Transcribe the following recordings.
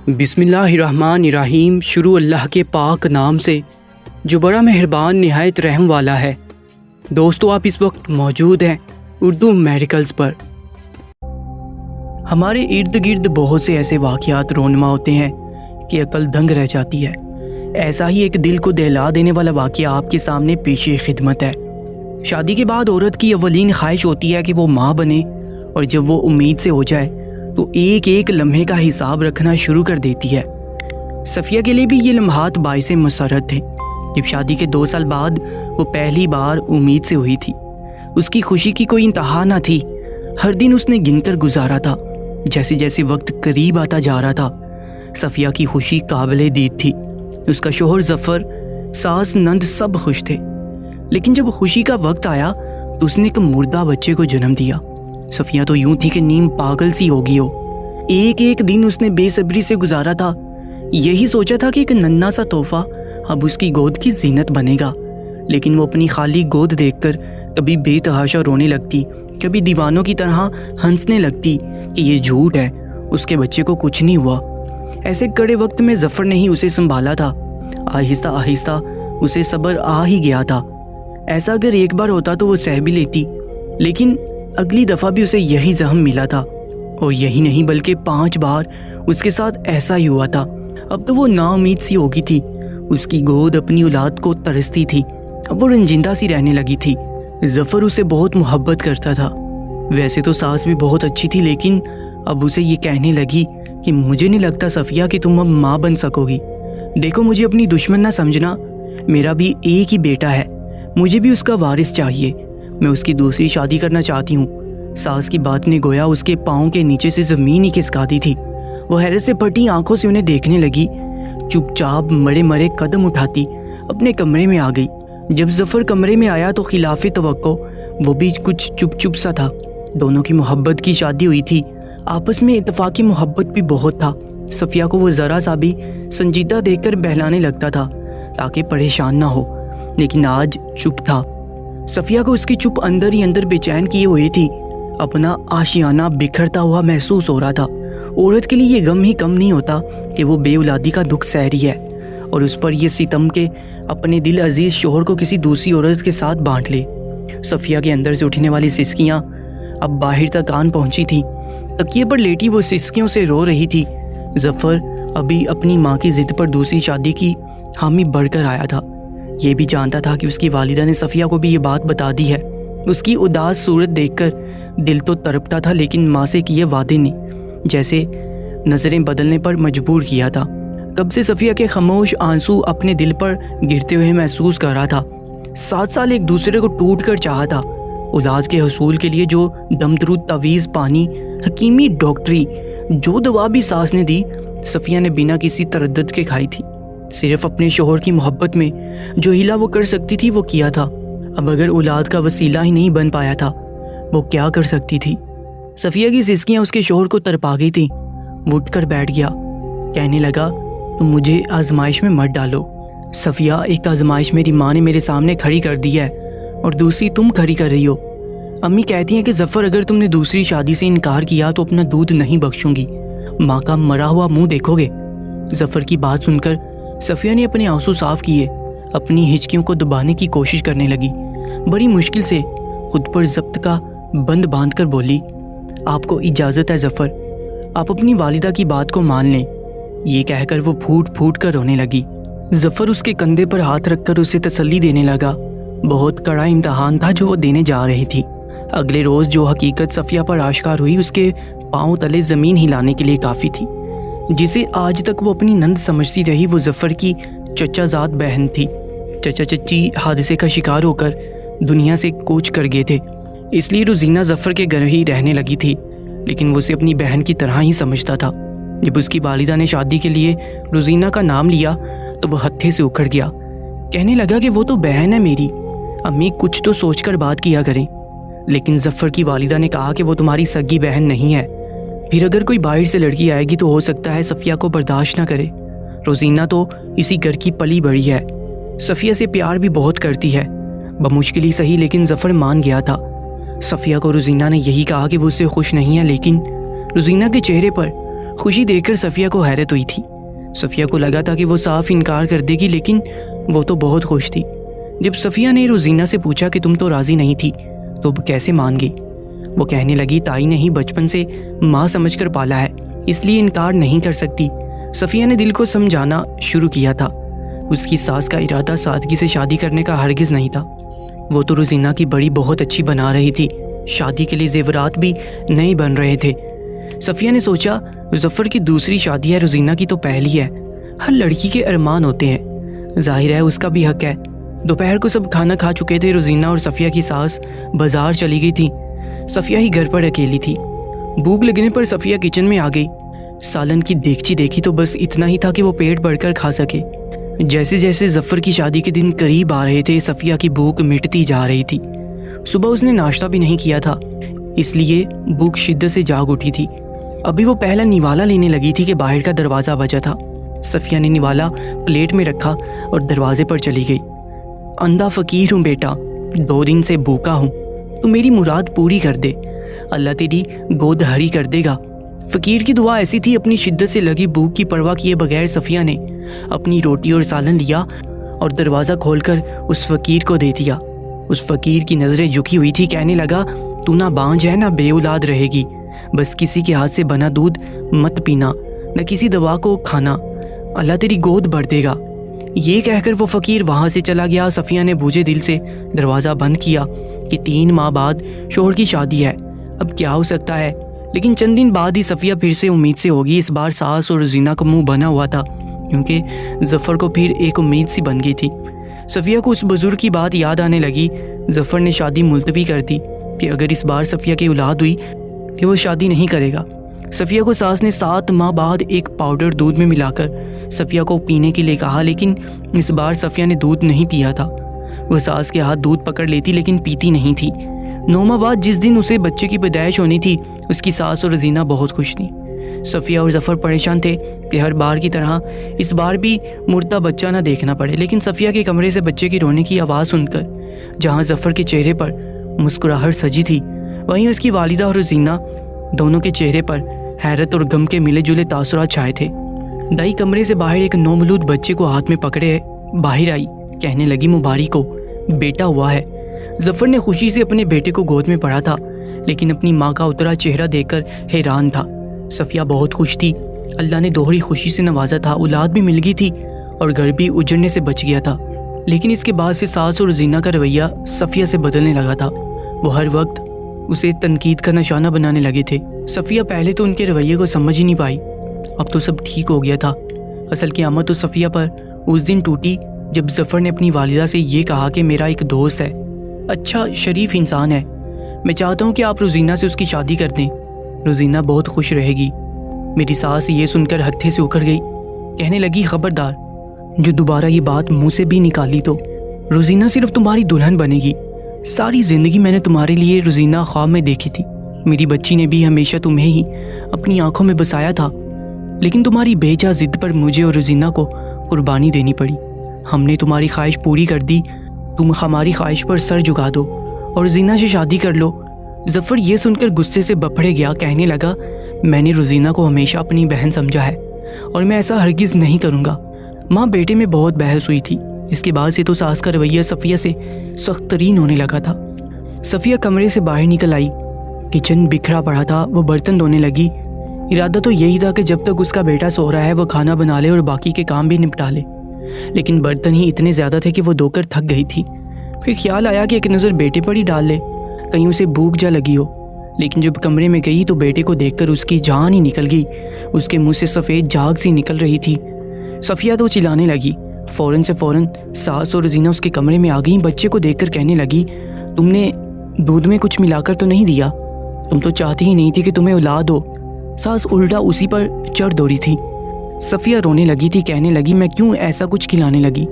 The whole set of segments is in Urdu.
بسم اللہ الرحمن الرحیم۔ شروع اللہ کے پاک نام سے جو بڑا مہربان نہایت رحم والا ہے۔ دوستو، آپ اس وقت موجود ہیں اردو میریکلز پر۔ ہمارے ارد گرد بہت سے ایسے واقعات رونما ہوتے ہیں کہ عقل دنگ رہ جاتی ہے۔ ایسا ہی ایک دل کو دہلا دینے والا واقعہ آپ کے سامنے پیش خدمت ہے۔ شادی کے بعد عورت کی اولین خواہش ہوتی ہے کہ وہ ماں بنے، اور جب وہ امید سے ہو جائے تو ایک ایک لمحے کا حساب رکھنا شروع کر دیتی ہے۔ صفیہ کے لیے بھی یہ لمحات باعث مسرت تھے۔ جب شادی کے 2 سال بعد وہ پہلی بار امید سے ہوئی تھی، اس کی خوشی کی کوئی انتہا نہ تھی۔ ہر دن اس نے گن کر گزارا تھا۔ جیسے جیسے وقت قریب آتا جا رہا تھا، صفیہ کی خوشی قابل دید تھی۔ اس کا شوہر ظفر، ساس، نند سب خوش تھے۔ لیکن جب خوشی کا وقت آیا تو اس نے ایک مردہ بچے کو جنم دیا۔ صفیہ تو یوں تھی کہ نیم پاگل سی ہوگی ہو۔ ایک ایک دن اس نے بے صبری سے گزارا تھا۔ یہی سوچا تھا کہ ایک ننھا سا تحفہ اب اس کی گود کی زینت بنے گا، لیکن وہ اپنی خالی گود دیکھ کر کبھی بے تحاشا رونے لگتی، کبھی دیوانوں کی طرح ہنسنے لگتی کہ یہ جھوٹ ہے، اس کے بچے کو کچھ نہیں ہوا۔ ایسے کڑے وقت میں ظفر نے ہی اسے سنبھالا تھا۔ آہستہ آہستہ اسے صبر آ ہی گیا تھا۔ ایسا اگر ایک بار ہوتا تو وہ سہ بھی لیتی، لیکن اگلی دفعہ بھی اسے یہی زخم ملا تھا، اور یہی نہیں بلکہ 5 بار اس کے ساتھ ایسا ہی ہوا تھا۔ اب تو وہ نا امید سی ہو گئی تھی۔ اس کی گود اپنی اولاد کو ترستی تھی۔ اب وہ رنجیدہ سی رہنے لگی تھی۔ ظفر اسے بہت محبت کرتا تھا۔ ویسے تو ساس بھی بہت اچھی تھی، لیکن اب اسے یہ کہنے لگی کہ مجھے نہیں لگتا صفیہ کہ تم اب ماں بن سکو گی۔ دیکھو، مجھے اپنی دشمن نہ سمجھنا، میرا بھی ایک ہی بیٹا ہے، مجھے بھی اس کا وارث چاہیے، میں اس کی دوسری شادی کرنا چاہتی ہوں۔ ساس کی بات نے گویا اس کے پاؤں کے نیچے سے زمین ہی کھسکا دی تھی۔ وہ حیرت سے پھٹی آنکھوں سے انہیں دیکھنے لگی۔ چپ چاپ مرے مرے قدم اٹھاتی اپنے کمرے میں آ گئی۔ جب ظفر کمرے میں آیا تو خلاف توقع وہ بھی کچھ چپ چپ سا تھا۔ دونوں کی محبت کی شادی ہوئی تھی، آپس میں اتفاقی محبت بھی بہت تھا۔ صفیہ کو وہ ذرا سا بھی سنجیدہ دیکھ کر بہلانے لگتا تھا تاکہ پریشان نہ ہو، لیکن آج چپ تھا۔ صفیہ کو اس کی چپ اندر ہی اندر بے چین کیے ہوئی تھی۔ اپنا آشیانہ بکھرتا ہوا محسوس ہو رہا تھا۔ عورت کے لیے یہ غم ہی کم نہیں ہوتا کہ وہ بے اولادی کا دکھ سہ رہی ہے، اور اس پر یہ ستم کہ اپنے دل عزیز شوہر کو کسی دوسری عورت کے ساتھ بانٹ لے۔ صفیہ کے اندر سے اٹھنے والی سسکیاں اب باہر تک آن پہنچی تھی۔ تکیے پر لیٹی وہ سسکیوں سے رو رہی تھی۔ ظفر ابھی اپنی ماں کی ضد پر دوسری شادی کی حامی بڑھ کر آیا تھا۔ یہ بھی جانتا تھا کہ اس کی والدہ نے صفیہ کو بھی یہ بات بتا دی ہے۔ اس کی اداس صورت دیکھ کر دل تو تڑپتا تھا، لیکن ماں سے کیے وعدے نے جیسے نظریں بدلنے پر مجبور کیا تھا۔ کب سے صفیہ کے خاموش آنسو اپنے دل پر گرتے ہوئے محسوس کر رہا تھا۔ 7 سال ایک دوسرے کو ٹوٹ کر چاہا تھا۔ اولاد کے حصول کے لیے جو دمدرود تعویذ پانی، حکیمی ڈاکٹری، جو دوا بھی ساس نے دی، صفیہ نے بنا کسی تردد کے کھائی تھی۔ صرف اپنے شوہر کی محبت میں جو ہیلا وہ کر سکتی تھی وہ کیا تھا۔ اب اگر اولاد کا وسیلہ ہی نہیں بن پایا تھا، وہ کیا کر سکتی تھی؟ صفیہ کی سسکیاں اس کے شوہر کو تڑپا گئی تھیں۔ وہ اٹھ کر بیٹھ گیا، کہنے لگا، تم مجھے آزمائش میں مت ڈالو صفیہ۔ ایک آزمائش میری ماں نے میرے سامنے کھڑی کر دی ہے، اور دوسری تم کھڑی کر رہی ہو۔ امی کہتی ہیں کہ ظفر، اگر تم نے دوسری شادی سے انکار کیا تو اپنا دودھ نہیں بخشوں گی، ماں کا مرا ہوا منہ دیکھو گے۔ ظفر کی بات سن کر صفیہ نے اپنے آنسو صاف کیے، اپنی ہچکیوں کو دبانے کی کوشش کرنے لگی۔ بڑی مشکل سے خود پر ضبط کا بند باندھ کر بولی، آپ کو اجازت ہے ظفر، آپ اپنی والدہ کی بات کو مان لیں۔ یہ کہہ کر وہ پھوٹ پھوٹ کر رونے لگی۔ ظفر اس کے کندھے پر ہاتھ رکھ کر اسے تسلی دینے لگا۔ بہت کڑا امتحان تھا جو وہ دینے جا رہی تھی۔ اگلے روز جو حقیقت صفیہ پر آشکار ہوئی اس کے پاؤں تلے زمین ہلانے کے لیے کافی تھی۔ جسے آج تک وہ اپنی نند سمجھتی رہی، وہ ظفر کی چچا زاد بہن تھی۔ چچا چچی حادثے کا شکار ہو کر دنیا سے کوچ کر گئے تھے، اس لیے روزینہ ظفر کے گھر ہی رہنے لگی تھی، لیکن وہ اسے اپنی بہن کی طرح ہی سمجھتا تھا۔ جب اس کی والدہ نے شادی کے لیے روزینہ کا نام لیا تو وہ ہتھے سے اکھڑ گیا، کہنے لگا کہ وہ تو بہن ہے میری، امی کچھ تو سوچ کر بات کیا کریں۔ لیکن ظفر کی والدہ نے کہا کہ وہ تمہاری سگی بہن نہیں ہے، پھر اگر کوئی باہر سے لڑکی آئے گی تو ہو سکتا ہے صفیہ کو برداشت نہ کرے۔ روزینہ تو اسی گھر کی پلی بڑی ہے، صفیہ سے پیار بھی بہت کرتی ہے۔ بمشکل ہی صحیح، لیکن ظفر مان گیا تھا۔ صفیہ کو روزینہ نے یہی کہا کہ وہ اس سے خوش نہیں ہے، لیکن روزینہ کے چہرے پر خوشی دیکھ کر صفیہ کو حیرت ہوئی تھی۔ صفیہ کو لگا تھا کہ وہ صاف انکار کر دے گی، لیکن وہ تو بہت خوش تھی۔ جب صفیہ نے روزینہ سے پوچھا کہ تم تو راضی نہیں تھی تو اب کیسے مان گئی؟ وہ کہنے لگی تائی نے ہی بچپن سے ماں سمجھ کر پالا ہے، اس لیے انکار نہیں کر سکتی۔ صفیہ نے دل کو سمجھانا شروع کیا تھا۔ اس کی ساس کا ارادہ سادگی سے شادی کرنے کا ہرگز نہیں تھا۔ وہ تو روزینہ کی بڑی بہت اچھی بنا رہی تھی، شادی کے لیے زیورات بھی نئے بن رہے تھے۔ صفیہ نے سوچا مظفر کی دوسری شادی ہے، روزینہ کی تو پہلی ہے۔ ہر لڑکی کے ارمان ہوتے ہیں، ظاہر ہے اس کا بھی حق ہے۔ دوپہر کو سب کھانا کھا چکے تھے۔ روزینہ اور صفیہ کی ساس بازار چلی گئی تھی، صفیہ ہی گھر پر اکیلی تھی۔ بھوک لگنے پر صفیہ کچن میں آ گئی۔ سالن کی دیگچی دیکھی تو بس اتنا ہی تھا کہ وہ پیٹ بھر کر کھا سکے۔ جیسے جیسے ظفر کی شادی کے دن قریب آ رہے تھے، صفیہ کی بھوک مٹتی جا رہی تھی۔ صبح اس نے ناشتہ بھی نہیں کیا تھا، اس لیے بھوک شدت سے جاگ اٹھی تھی۔ ابھی وہ پہلا نوالا لینے لگی تھی کہ باہر کا دروازہ بجا تھا۔ صفیہ نے نوالا پلیٹ میں رکھا اور دروازے پر چلی گئی۔ اندھا فقیر ہوں بیٹا، 2 دن سے بھوکا ہوں، تو میری مراد پوری کر دے، اللہ تیری گود ہری کر دے گا۔ فقیر کی دعا ایسی تھی، اپنی شدت سے لگی بھوک کی پرواہ کیے بغیر صفیہ نے اپنی روٹی اور سالن لیا اور دروازہ کھول کر اس فقیر کو دے دیا۔ اس فقیر کی نظریں جھکی ہوئی تھی، کہنے لگا تو نہ بانجھ ہے نہ بے اولاد رہے گی، بس کسی کے ہاتھ سے بنا دودھ مت پینا، نہ کسی دوا کو کھانا، اللہ تیری گود بھر دے گا۔ یہ کہہ کر وہ فقیر وہاں سے چلا گیا۔ صفیہ نے بوجھے دل سے دروازہ بند کیا کہ 3 ماہ بعد شوہر کی شادی ہے، اب کیا ہو سکتا ہے۔ لیکن چند دن بعد ہی صفیہ پھر سے امید سے ہوگی۔ اس بار ساس اور روزینہ کا منہ بنا ہوا تھا، کیونکہ ظفر کو پھر ایک امید سی بن گئی تھی۔ صفیہ کو اس بزرگ کی بات یاد آنے لگی۔ ظفر نے شادی ملتوی کر دی کہ اگر اس بار صفیہ کی اولاد ہوئی کہ وہ شادی نہیں کرے گا۔ صفیہ کو ساس نے 7 ماہ بعد ایک پاؤڈر دودھ میں ملا کر صفیہ کو پینے کے لیے کہا، لیکن اس بار صفیہ نے دودھ نہیں پیا تھا۔ وہ ساس کے ہاتھ دودھ پکڑ لیتی لیکن پیتی نہیں تھی۔ 9 ماہ بعد جس دن اسے بچے کی پیدائش ہونی تھی، اس کی ساس اور روزینہ بہت خوش تھیں۔ صفیہ اور ظفر پریشان تھے کہ ہر بار کی طرح اس بار بھی مردہ بچہ نہ دیکھنا پڑے، لیکن صفیہ کے کمرے سے بچے کی رونے کی آواز سن کر جہاں ظفر کے چہرے پر مسکراہٹ سجی تھی، وہیں اس کی والدہ اور روزینہ دونوں کے چہرے پر حیرت اور غم کے ملے جلے تاثرات چھائے تھے۔ دائی کمرے سے باہر ایک نومولود بچے کو ہاتھ میں پکڑے باہر آئی، کہنے لگی مبارک ہو، بیٹا ہوا ہے۔ ظفر نے خوشی سے اپنے بیٹے کو گود میں پڑھا تھا، لیکن اپنی ماں کا اترا چہرہ دیکھ کر حیران تھا۔ صفیہ بہت خوش تھی، اللہ نے دوہری خوشی سے نوازا تھا، اولاد بھی مل گئی تھی اور گھر بھی اجڑنے سے بچ گیا تھا۔ لیکن اس کے بعد سے ساس اور روزینہ کا رویہ صفیہ سے بدلنے لگا تھا۔ وہ ہر وقت اسے تنقید کا نشانہ بنانے لگے تھے۔ صفیہ پہلے تو ان کے رویے کو سمجھ ہی نہیں پائی، اب تو سب ٹھیک ہو گیا تھا۔ اصل قیامت تو صفیہ پر اس دن ٹوٹی جب ظفر نے اپنی والدہ سے یہ کہا کہ میرا ایک دوست ہے، اچھا شریف انسان ہے، میں چاہتا ہوں کہ آپ روزینہ سے اس کی شادی کر دیں، روزینہ بہت خوش رہے گی۔ میری ساس یہ سن کر ہتھے سے اکھڑ گئی، کہنے لگی خبردار، جو دوبارہ یہ بات منہ سے بھی نکالی تو روزینہ صرف تمہاری دلہن بنے گی۔ ساری زندگی میں نے تمہارے لیے روزینہ خواب میں دیکھی تھی، میری بچی نے بھی ہمیشہ تمہیں ہی اپنی آنکھوں میں بسایا تھا، لیکن تمہاری بے جا ضد پر مجھے اور روزینہ کو قربانی دینی پڑی۔ ہم نے تمہاری خواہش پوری کر دی، تم ہماری خواہش پر سر جھکا دو اور روزینہ سے شادی کر لو۔ ظفر یہ سن کر غصے سے بپھڑے گیا، کہنے لگا میں نے روزینہ کو ہمیشہ اپنی بہن سمجھا ہے اور میں ایسا ہرگز نہیں کروں گا۔ ماں بیٹے میں بہت بحث ہوئی تھی، اس کے بعد سے تو ساس کا رویہ صفیہ سے سخت ترین ہونے لگا تھا۔ صفیہ کمرے سے باہر نکل آئی، کچن بکھرا پڑا تھا، وہ برتن دھونے لگی۔ ارادہ تو یہی تھا کہ جب تک اس کا بیٹا سو رہا ہے وہ کھانا بنا لے اور باقی کے کام بھی نپٹا لے، لیکن برتن ہی اتنے زیادہ تھے کہ وہ دھو کر تھک گئی تھی۔ پھر خیال آیا کہ ایک نظر بیٹے پر ہی ڈال لے، کہیں اسے بھوک جا لگی ہو، لیکن جب کمرے میں گئی تو بیٹے کو دیکھ کر اس کی جان ہی نکل گئی، اس کے منہ سے سفید جھاگ سی نکل رہی تھی۔ صفیہ تو چلانے لگی، فوراً سے فوراً ساس اور روزینہ اس کے کمرے میں آ گئیں۔ بچے کو دیکھ کر کہنے لگی تم نے دودھ میں کچھ ملا کر تو نہیں دیا، تم تو چاہتی ہی نہیں تھی کہ تمہیں اولاد ہو۔ ساس الٹا اسی پر چڑھ دوڑی تھی۔ صفیہ رونے لگی تھی، کہنے لگی میں کیوں ایسا کچھ کھلانے لگی۔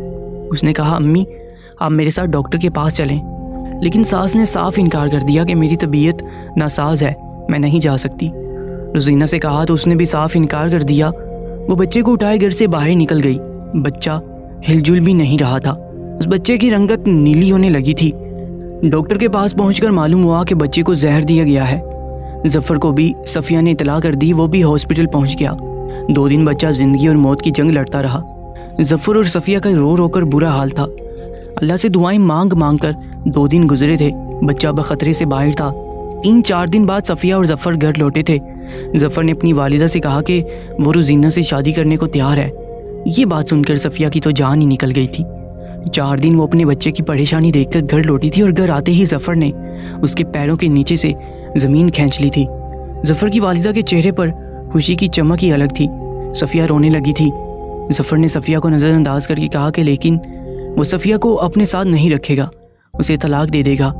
اس نے کہا امی آپ میرے ساتھ ڈاکٹر کے پاس چلیں، لیکن ساس نے صاف انکار کر دیا کہ میری طبیعت ناساز ہے، میں نہیں جا سکتی۔ روزینہ سے کہا تو اس نے بھی صاف انکار کر دیا۔ وہ بچے کو اٹھائے گھر سے باہر نکل گئی، بچہ ہل جل بھی نہیں رہا تھا، اس بچے کی رنگت نیلی ہونے لگی تھی۔ ڈاکٹر کے پاس پہنچ کر معلوم ہوا کہ بچے کو زہر دیا گیا ہے۔ ظفر کو بھی صفیہ نے اطلاع کر دی، وہ بھی ہاسپٹل پہنچ گیا۔ 2 دن بچہ زندگی اور موت کی جنگ لڑتا رہا۔ ظفر اور صفیہ کا رو رو کر برا حال تھا۔ اللہ سے دعائیں مانگ مانگ کر 2 دن گزرے تھے، بچہ بخطرے سے باہر تھا۔ 3-4 دن بعد صفیہ اور ظفر گھر لوٹے تھے۔ ظفر نے اپنی والدہ سے کہا کہ وہ روزینہ سے شادی کرنے کو تیار ہے۔ یہ بات سن کر صفیہ کی تو جان ہی نکل گئی تھی۔ 4 دن وہ اپنے بچے کی پریشانی دیکھ کر گھر لوٹی تھی اور گھر آتے ہی ظفر نے اس کے پیروں کے نیچے سے زمین کھینچ لی تھی۔ ظفر کی والدہ کے چہرے پر خوشی کی چمک ہی الگ تھی۔ صفیہ رونے لگی تھی۔ ظفر نے صفیہ کو نظر انداز کر کے کہا کہ لیکن وہ صفیہ کو اپنے ساتھ نہیں رکھے گا، اسے طلاق دے دے گا۔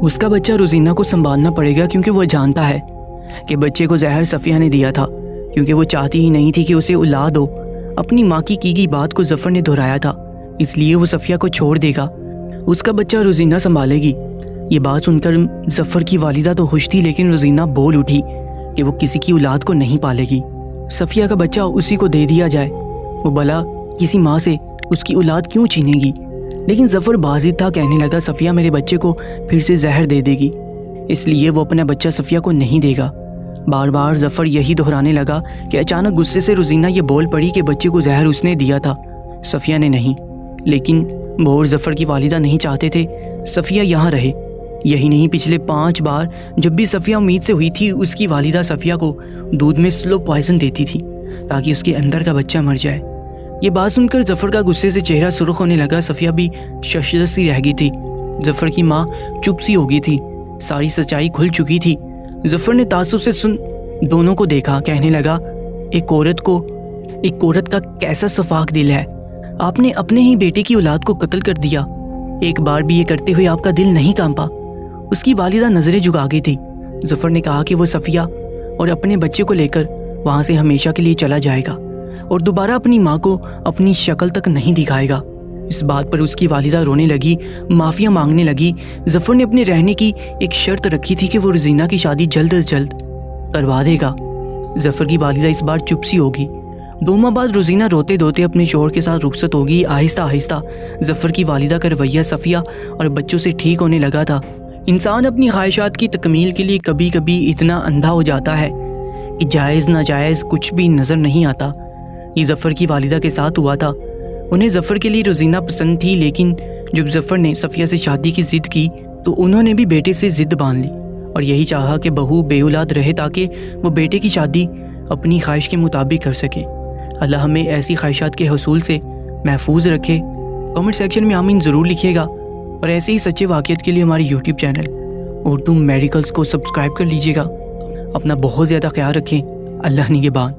اس کا بچہ روزینہ کو سنبھالنا پڑے گا کیونکہ وہ جانتا ہے کہ بچے کو زہر صفیہ نے دیا تھا، کیونکہ وہ چاہتی ہی نہیں تھی کہ اسے اولاد ہو۔ اپنی ماں کی گئی بات کو ظفر نے دہرایا تھا، اس لیے وہ صفیہ کو چھوڑ دے گا، اس کا بچہ روزینہ سنبھالے گی۔ یہ بات سن کر ظفر کی والدہ تو خوش تھی، لیکن روزینہ بول اٹھی کہ وہ کسی کی اولاد کو نہیں پالے گی۔ صفیہ کا بچہ اسی کو دے دیا جائے، وہ بھلا کسی ماں سے اس کی اولاد کیوں چھینے گی؟ لیکن ظفر بازد تھا، کہنے لگا صفیہ میرے بچے کو پھر سے زہر دے دے گی، اس لیے وہ اپنا بچہ صفیہ کو نہیں دے گا۔ بار بار ظفر یہی دہرانے لگا کہ اچانک غصے سے روزینہ یہ بول پڑی کہ بچے کو زہر اس نے دیا تھا، صفیہ نے نہیں۔ لیکن وہ اور ظفر کی والدہ نہیں چاہتے تھے صفیہ یہاں رہے۔ یہی نہیں، پچھلے 5 بار جب بھی صفیہ امید سے ہوئی تھی، اس کی والدہ صفیہ کو دودھ میں سلو پوائزن دیتی تھی تاکہ اس کے اندر کا بچہ مر جائے۔ یہ بات سن کر ظفر کا غصے سے چہرہ سرخ ہونے لگا۔ صفیہ بھی ششدر سی رہ گئی تھی۔ ظفر کی ماں چپ سی ہو گئی تھی، ساری سچائی کھل چکی تھی۔ ظفر نے تعصب سے دونوں کو دیکھا، کہنے لگا ایک عورت کا کیسا شفاق دل ہے، آپ نے اپنے ہی بیٹے کی اولاد کو قتل کر دیا، ایک بار بھی یہ کرتے ہوئے آپ کا دل نہیں کانپا؟ اس کی والدہ نظریں جھکا گئی تھی۔ ظفر نے کہا کہ وہ صفیہ اور اپنے بچے کو لے کر وہاں سے ہمیشہ کے لیے چلا جائے گا اور دوبارہ اپنی ماں کو اپنی شکل تک نہیں دکھائے گا۔ اس بات پر اس کی والدہ رونے لگی، معافیا مانگنے لگی۔ ظفر نے اپنے رہنے کی ایک شرط رکھی تھی کہ وہ روزینہ کی شادی جلد از جلد کروا دے گا۔ ظفر کی والدہ اس بار چپ سی ہوگی۔ 2 ماہ بعد روزینہ روتے دھوتے اپنے شوہر کے ساتھ رخصت ہوگی۔ آہستہ آہستہ ظفر کی والدہ کا رویہ صفیہ اور بچوں سے ٹھیک ہونے لگا تھا۔ انسان اپنی خواہشات کی تکمیل کے لیے کبھی کبھی اتنا اندھا ہو جاتا ہے کہ جائز ناجائز کچھ بھی نظر نہیں آتا۔ یہ ظفر کی والدہ کے ساتھ ہوا تھا۔ انہیں ظفر کے لیے روزینہ پسند تھی، لیکن جب ظفر نے صفیہ سے شادی کی ضد کی تو انہوں نے بھی بیٹے سے ضد باندھ لی اور یہی چاہا کہ بہو بے اولاد رہے تاکہ وہ بیٹے کی شادی اپنی خواہش کے مطابق کر سکے۔ اللہ ہمیں ایسی خواہشات کے حصول سے محفوظ رکھے۔ کمنٹ سیکشن میں آمین ضرور لکھیے گا، اور ایسے ہی سچے واقعات کے لیے ہماری یوٹیوب چینل اردو میڈیکلز کو سبسکرائب کر لیجیے گا۔ اپنا بہت زیادہ خیال رکھیں۔ اللہ نگہبان۔